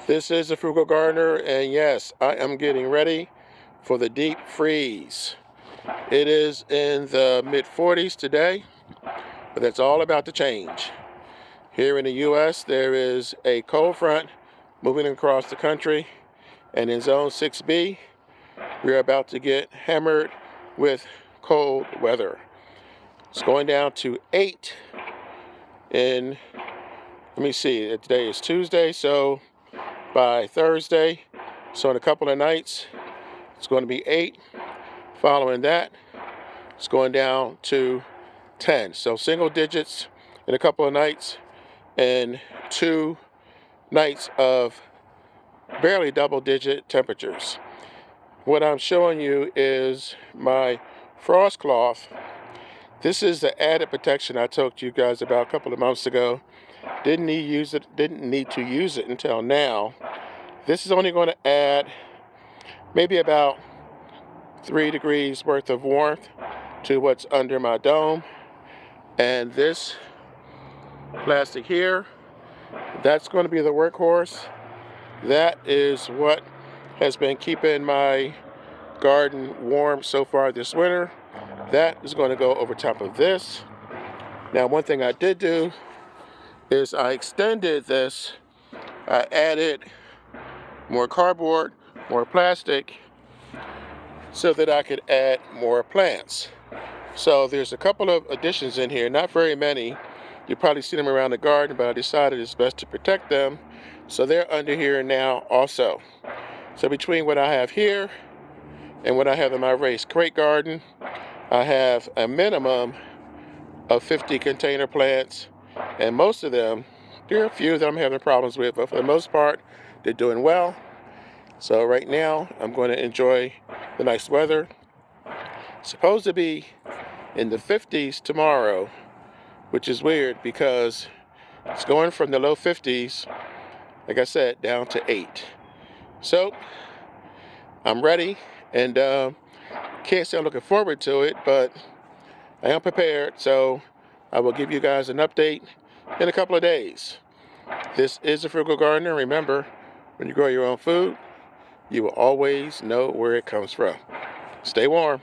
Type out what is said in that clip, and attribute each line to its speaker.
Speaker 1: This is the Frugal Gardener, and yes, I am getting ready for the deep freeze. It is in the mid-40s today, but that's all about to change. Here in the U.S., there is a cold front moving across the country, and in Zone 6B, we're about to get hammered with cold weather. It's going down to 8 in, let me see, today is Tuesday, so by Thursday, so in a couple of nights, it's going to be 8. Following that, it's going down to 10. So single digits in a couple of nights and 2 nights of barely double-digit temperatures. What I'm showing you is my frost cloth. This is the added protection I talked to you guys about a couple of months ago. Didn't need to use it until now. This is only going to add maybe about 3 degrees worth of warmth to what's under my dome. And this plastic here, that's going to be the workhorse. That is what has been keeping my garden warm so far this winter. That is going to go over top of this. Now, one thing I did do is I extended this. I added more cardboard, more plastic, so that I could add more plants. So there's a couple of additions in here, not very many. You probably see them around the garden, but I decided it's best to protect them. So they're under here now also. So between what I have here and what I have in my raised crate garden, I have a minimum of 50 container plants, and most of them, there are a few that I'm having problems with, but for the most part, they're doing well. So right now, I'm going to enjoy the nice weather. It's supposed to be in the 50s tomorrow, which is weird because it's going from the low 50s, like I said, down to 8. So I'm ready, and can't say I'm looking forward to it, but I am prepared. So I will give you guys an update in a couple of days. This is the Frugal Gardener. Remember, when you grow your own food, you will always know where it comes from. Stay warm.